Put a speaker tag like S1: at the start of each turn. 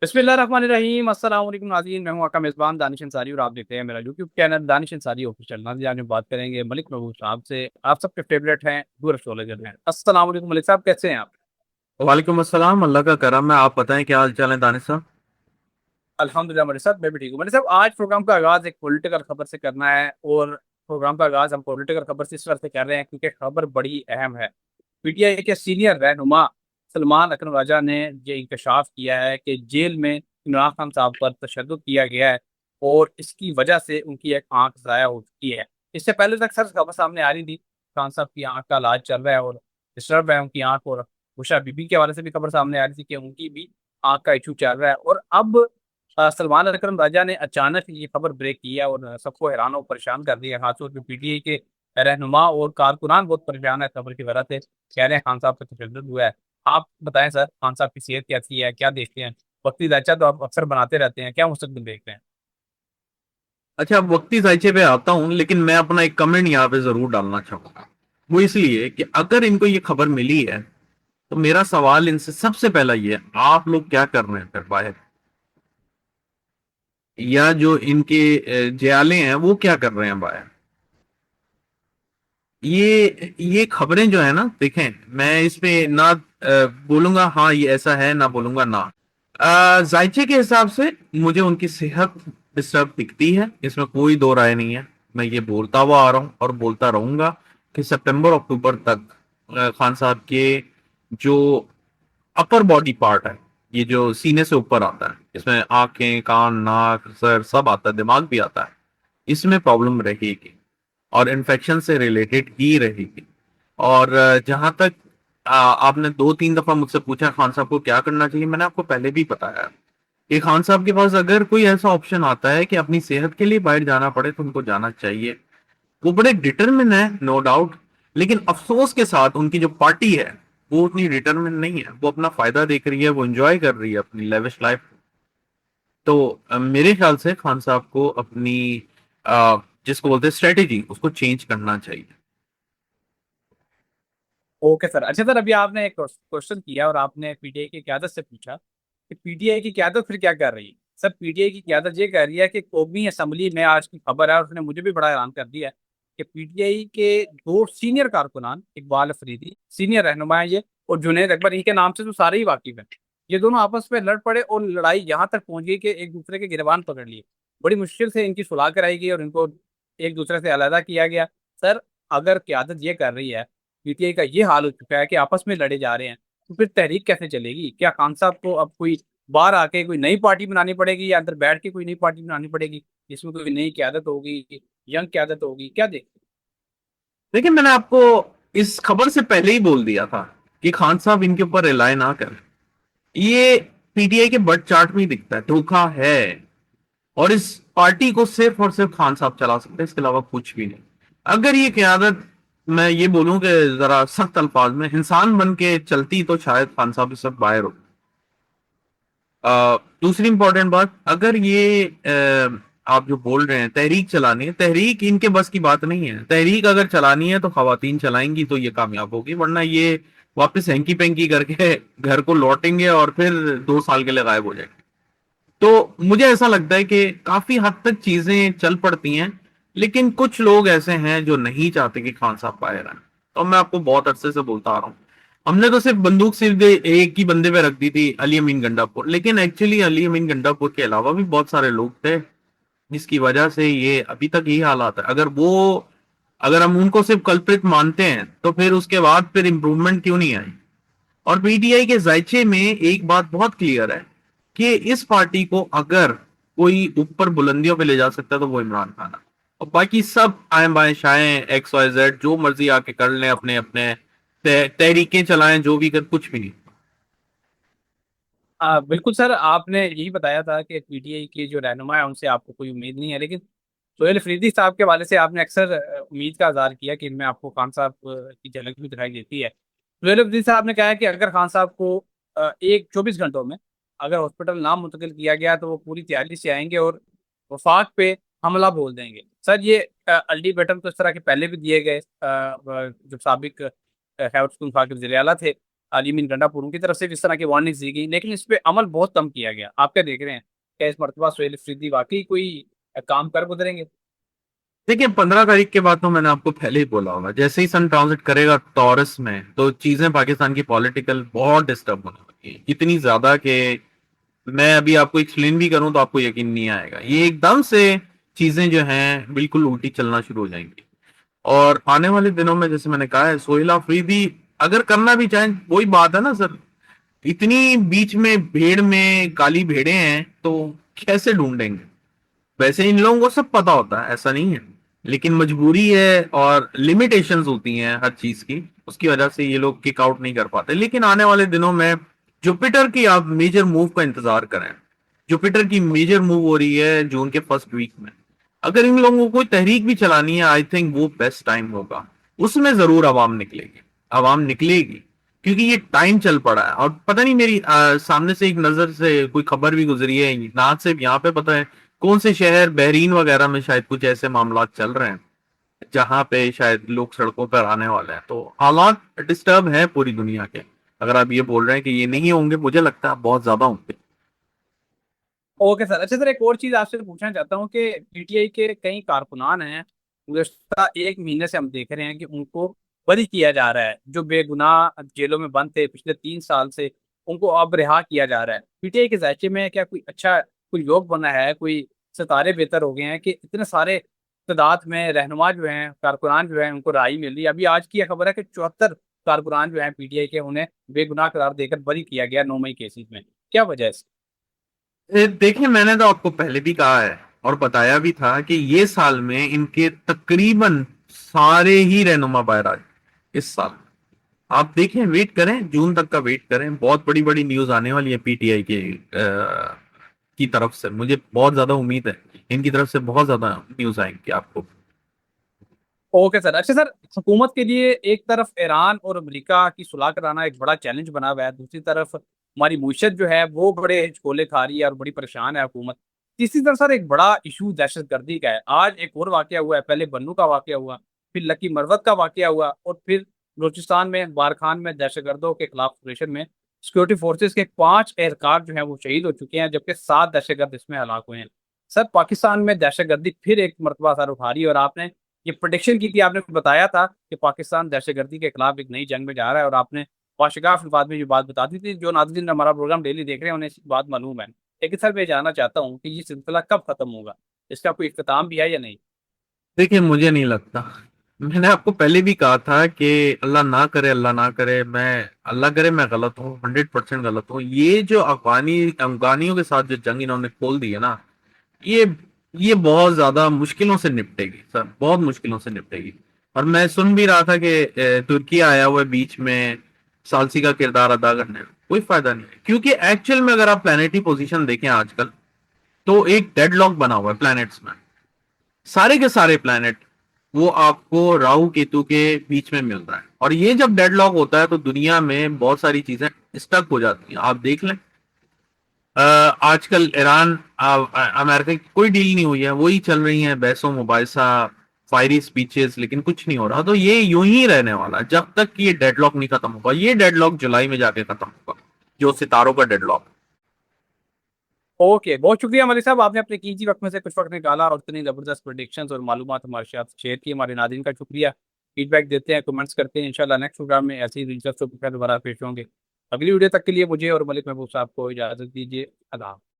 S1: बिस्मिल्लाहिर्रहमानिर्रहीम अस्सलाम वालेकुम नाज़रीन, मैं हूं आपका मेज़बान दानिश अंसारी और आप देखते हैं मेरा YouTube channel Danish Ansari official. नाज़रीन, आज हम बात करेंगे मलिक महबूब साहब से। आप सबके फेवरेट हैं, टूर एस्ट्रोलॉजर हैं। अस्सलाम वालेकुम मलिक साहब, कैसे हैं आप?
S2: वालेकुम अस्सलाम। अल्लाह का करम है। आप बताएं क्या हाल चाल है दानिश साहब।
S1: अल्हम्दुलिल्लाह मलिक साहब, मैं भी ठीक हूँ। मलिक साहब, आज प्रोग्राम का आगाज़ एक पॉलिटिकल खबर से करना है और प्रोग्राम का आगाज़ हम पॉलिटिकल खबर से इस वजह से कर रहे हैं क्योंकि खबर बड़ी अहम है। पीटीआई के सीनियर रहनुमा सलमान अकरम राजा ने ये इंकशाफ किया है कि जेल में इमरान खान साहब पर तशद्दुद किया गया है और इसकी वजह से उनकी एक आंख ज़ाया हो चुकी है। इससे पहले तक सर खबर सामने आ रही थी, खान साहब की आंख का इलाज चल रहा है और डिस्टर्ब है उनकी आंख। और उषा बीबी के हवाले से भी खबर सामने आ रही थी कि उनकी भी आंख का इशू चल रहा है। और अब सलमान अकरम राजा ने अचानक ये खबर ब्रेक की है और सबको हैरान और परेशान कर दिया। खासतौर पर पीटीआई के रहनुमा और कारकुनान बहुत परेशान है खबर की वजह से, कह रहे हैं खान साहब पे तशद्दुद हुआ है। आप बताएं सर, खान साहब की सेहत कैसी है, क्या देखते हैं? वक्ती ढांचा तो आप अक्सर बनाते रहते हैं, क्या मुस्तकबिल देख रहे हैं?
S2: अच्छा, अब वक्ती जायचे पे आता हूं, लेकिन मैं अपना एक कमेंट यहाँ पे जरूर डालना चाहूंगा। वो इसलिए कि अगर इनको ये खबर मिली है तो मेरा सवाल इनसे सबसे पहला ये है, आप लोग क्या कर रहे हैं फिर बाहर? या जो इनके जयाले हैं वो क्या कर रहे हैं बाहर? ये खबरें जो है ना, देखें, मैं इस पे ना बोलूंगा हाँ ये ऐसा है, ना बोलूंगा ना। जायचे के हिसाब से मुझे उनकी सेहत डिस्टर्ब दिखती है, इसमें कोई दो राय नहीं है। मैं ये बोलता हुआ आ रहा हूँ और बोलता रहूंगा कि सितंबर अक्टूबर तक खान साहब के जो अपर बॉडी पार्ट है, ये जो सीने से ऊपर आता है, इसमें आंखें, कान, नाक, सर सब आता है, दिमाग भी आता है, इसमें प्रॉब्लम रहेगी और इन्फेक्शन से रिलेटेड ही रहेगी। और जहां तक आपने दो तीन दफा मुझसे पूछा खान साहब को क्या करना चाहिए, मैंने आपको पहले भी बताया है कि खान साहब के पास अगर कोई ऐसा ऑप्शन आता है कि अपनी सेहत के लिए बाहर जाना पड़े तो उनको जाना चाहिए। वो बड़े डिटरमिन है, नो डाउट। लेकिन अफसोस के साथ उनकी जो पार्टी है वो उतनी डिटरमिन नहीं है, वो अपना फायदा देख रही है, वो एंजॉय कर रही है अपनी लेविश लाइफ। तो मेरे ख्याल से खान साहब को अपनी जिसको बोलते हैं स्ट्रेटेजी, उसको चेंज करना चाहिए।
S1: Okay sir. अच्छा सर, अभी आपने एक क्वेश्चन किया और आपने पीटीआई की क्यादत से पूछा कि पीटीआई की क्यादत फिर क्या कर रही है। सर, पीटीआई की क्यादत ये कह रही है कि कौमी असम्बली में आज की खबर है और उसने मुझे भी बड़ा हैरान कर दिया है कि पीटीआई के दो सीनियर कारकुनान, इकबाल अफरीदी सीनियर रहनुमा है ये, और जुनैद अकबर, इनके नाम से तो सारे ही वाकिफ हैं, ये दोनों आपस में लड़ पड़े और लड़ाई यहाँ तक पहुंच गई कि एक दूसरे के गिरबान पकड़ लिए। बड़ी मुश्किल से इनकी सुलह कराई गई और इनको एक दूसरे से अलहदा किया गया। सर, अगर क्यादत ये कर रही है, पीटीआई का ये हाल हो चुका है कि आपस में लड़े जा रहे हैं, तो फिर तहरीक कैसे चलेगी? क्या खान साहब को अब कोई बाहर आके कोई नई पार्टी बनानी पड़ेगी या अंदर बैठ के कोई नई पार्टी बनानी पड़ेगी जिसमें कोई नई क्यादत होगी, यंग क्यादत होगी? क्या देख?
S2: देखिए, मैंने आपको इस खबर से पहले ही बोल दिया था कि खान साहब इनके ऊपर रिलाय ना कर। ये पीटीआई के बट चार्ट में ही दिखता है, धोखा है। और इस पार्टी को सिर्फ और सिर्फ खान साहब चला सकते हैं, इसके अलावा कुछ भी नहीं। अगर ये क्यादत, मैं ये बोलूं कि जरा सख्त अल्फाज में, इंसान बन के चलती तो शायद खान साहब इस वक्त बाहर हो। दूसरी इंपॉर्टेंट बात, अगर ये आप जो बोल रहे हैं तहरीक चलानी है, तहरीक इनके बस की बात नहीं है। तहरीक अगर चलानी है तो खवातीन चलाएंगी तो ये कामयाब होगी, वरना ये वापस हैंकी पैंकी करके घर को लौटेंगे और फिर 2 साल के लिए गायब हो जाएंगे। तो मुझे ऐसा लगता है कि काफी हद तक चीजें चल पड़ती हैं, लेकिन कुछ लोग ऐसे हैं जो नहीं चाहते कि खान साहब बाहर आए। तो मैं आपको बहुत अरसे से बोलता आ रहा हूँ, हमने तो सिर्फ बंदूक सिर्फ एक ही बंदे पे रख दी थी, अली अमीन गंडापुर, लेकिन एक्चुअली अली अमीन गंडापुर के अलावा भी बहुत सारे लोग थे जिसकी वजह से ये अभी तक यही हालात है। अगर हम उनको सिर्फ कल्प्रिट मानते हैं तो फिर उसके बाद फिर इंप्रूवमेंट क्यों नहीं आई? और पीटीआई के जायचे में एक बात बहुत क्लियर है कि इस पार्टी को अगर कोई ऊपर बुलंदियों पे ले जा सकता है तो वो इमरान खान है। और बाकी सब आए बाएं शाएं एक्स वाई जेड जो मर्जी आके कर लें, अपने अपने तहरीकें चलाएं, जो भी कर, कुछ भी नहीं।
S1: बिल्कुल सर, आपने यही बताया था कि पीटीआई के जो रहनुमा है उनसे आपको कोई उम्मीद नहीं है, लेकिन सोहेल अफरीदी साहब के हवाले से आपने अक्सर उम्मीद का इजहार किया कि इनमें आपको खान साहब की झलक भी दिखाई देती है। सोहेल अफरीदी साहब ने कहा है कि अगर खान साहब को एक 24 घंटों में अगर हॉस्पिटल नाम मुंतकिल किया गया तो वो पूरी तैयारी से आएंगे और वफाक पे हमला बोल देंगे। सर, ये अल्टीमेटम तो इस तरह के पहले भी दिए गए, जो सबक खैबर पख्तूनख्वा के वज़ीर आला थे। आलिमीन गंडापुर उनकी तरफ से भी इस तरह की वार्निंग्स दी गई, लेकिन इस पे अमल बहुत कम किया गया। आप क्या देख रहे हैं, क्या इस मरतबा सुहेल अफरीदी वाकई कोई काम कर गुजरेंगे?
S2: देखिए 15 तारीख के बाद तो मैंने आपको पहले ही बोला होगा, जैसे ही सन ट्रांजिट करेगा टॉरस में तो चीजें पाकिस्तान की पॉलिटिकल बहुत डिस्टर्ब होने लगी है, इतनी ज्यादा कि मैं अभी आपको एक्सप्लेन भी करूं तो आपको यकीन नहीं आएगा। ये एकदम से चीजें जो हैं बिल्कुल उल्टी चलना शुरू हो जाएंगी। और आने वाले दिनों में जैसे मैंने कहा है, सोहेल अफरीदी अगर करना भी चाहें, वही बात है ना सर, इतनी बीच में भीड़ में काली भेड़ें हैं तो कैसे ढूंढेंगे। वैसे इन लोगों को सब पता होता है, ऐसा नहीं है, लेकिन मजबूरी है और लिमिटेशंस होती हैं हर चीज की, उसकी वजह से ये लोग किक आउट नहीं कर पाते। लेकिन आने वाले दिनों में जुपिटर की आप मेजर मूव का इंतजार करें। जुपिटर की मेजर मूव हो रही है जून के फर्स्ट वीक में। अगर इन लोगों को कोई तहरीक भी चलानी है, आई थिंक वो बेस्ट टाइम होगा। उसमें जरूर आवाम निकलेगी, आवाम निकलेगी, क्योंकि ये टाइम चल पड़ा है। और पता नहीं मेरी सामने से एक नजर से कोई खबर भी गुजरी है, ना सिर्फ यहाँ पे, पता है कौन से शहर बहरीन वगैरह में शायद कुछ ऐसे मामला चल रहे हैं जहां पे शायद लोग सड़कों पर आने वाले हैं। तो हालात डिस्टर्ब है पूरी दुनिया के। अगर आप ये बोल रहे हैं कि ये नहीं होंगे, मुझे लगता है बहुत ज्यादा होंगे।
S1: Okay sir. अच्छा सर, एक और चीज आपसे पूछना चाहता हूँ कि पीटीआई के कई कारकुनान हैं, गुज़श्ता एक महीने से हम देख रहे हैं कि उनको बरी किया जा रहा है, जो बेगुनाह जेलों में बंद थे पिछले 3 साल से, उनको अब रिहा किया जा रहा है। पीटीआई के जायचे में क्या कोई अच्छा कोई योग बना है, कोई सितारे बेहतर हो गए हैं कि इतने सारे तादाद में रहनुमा जो हैं, कारकुनान जो हैं, उनको राहत मिल रही है? अभी आज की यह खबर है कि 74 कारकुनान जो हैं पीटीआई के, उन्हें बेगुनाह करार देकर बरी किया गया 9 मई केसेस में। क्या वजह है इसकी?
S2: देखिए मैंने तो आपको पहले भी कहा है और बताया भी था कि ये साल में इनके तकरीबन सारे ही रहनुमा बाहर आ जाए इस साल। आप देखें, वेट करें, जून तक का वेट करें, बहुत बड़ी बड़ी न्यूज आने वाली है पीटीआई के की तरफ से। मुझे बहुत ज्यादा उम्मीद है इनकी तरफ से बहुत ज्यादा न्यूज आएंगी आपको।
S1: Okay sir. अच्छा सर, हुकूमत के लिए एक तरफ ईरान और अमेरिका की सुलह कराना एक बड़ा चैलेंज बना हुआ है, दूसरी तरफ हमारी मुईशत जो है वो बड़े हिचकोले खा रही है और बड़ी परेशान है हुकूमत। तीसरी तरफ सर एक बड़ा इशू दहशतगर्दी का है। आज एक और वाकया हुआ है, पहले बन्नू का वाकया हुआ, फिर लकी मरवत का वाकया हुआ, और फिर बलूचिस्तान में बारखान में दहशतगर्दों के खिलाफ ऑपरेशन में सिक्योरिटी फोर्सेज के 5 एहलकार जो हैं वो शहीद हो चुके हैं, जबकि 7 दहशतगर्द इसमें हलाक हुए हैं। सर पाकिस्तान में दहशतगर्दी फिर एक मरतबा सर उठा रही है, और आपने ये प्रोडिक्शन की थी, आपने बताया था कि पाकिस्तान दहशतगर्दी के खिलाफ एक नई जंग में जा रहा है, और आपने वाशगाह अल्फाज में ये बात बता दी थी। जो नाज़रीन हमारा प्रोग्राम डेली देख रहे हैं उन्हें इसकी बात मालूम है। लेकिन सर मैं जानना चाहता हूँ कि ये सिलसिला कब खत्म होगा, इसका कोई इख्तिताम भी है या नहीं?
S2: देखिए मुझे नहीं लगता। मैंने आपको पहले भी कहा था कि अल्लाह ना करे, अल्लाह ना करे, मैं अल्लाह करे मैं गलत हूँ, 100% गलत हूँ। ये जो अफगानियों के साथ जो जंग इन्होंने खोल दी है ना, ये ये बहुत ज्यादा मुश्किलों से निपटेगी सर, बहुत मुश्किलों से निपटेगी। और मैं सुन भी रहा था कि तुर्की आया हुआ है बीच में सालसी का किरदार अदा करने में। कोई फायदा नहीं है, क्योंकि एक्चुअल में अगर आप प्लेनेटरी पोजीशन देखें आजकल, तो एक डेडलॉक बना हुआ है प्लैनेट्स में। सारे के सारे प्लैनेट वो आपको राहु केतु के बीच में मिल रहा है, और ये जब डेडलॉक होता है तो दुनिया में बहुत सारी चीजें स्टक हो जाती हैं। आप देख लें, आजकल ईरान अमेरिका की कोई डील नहीं हुई है, वही चल रही है बहसों मुबाहिसा, फायरी स्पीचेस, लेकिन कुछ नहीं हो रहा। तो ये यूं ही रहने वाला है जब तक कि ये डेडलॉक नहीं खत्म होगा। ये डेडलॉक जुलाई में जाके खत्म होगा, जो सितारों का डेडलॉक।
S1: ओके, बहुत शुक्रिया मलिक साहब, आपने अपने कीमती वक्त में से कुछ वक्त निकाला और इतनी ज़बरदस्त प्रोडिक्शंस और मालूमात हमारे साथ शेयर की। हमारे नाज़रीन का शुक्रिया। फीडबैक देते हैं, कमेंट्स करते हैं। इंशाल्लाह नेक्स्ट प्रोग्राम में ऐसी ही दिलचस्प टॉपिक पर दोबारा पेश होंगे। अगली वीडियो तक के लिए मुझे और मलिक महबूब साहब को इजाज़त दीजिए। अल्लाह।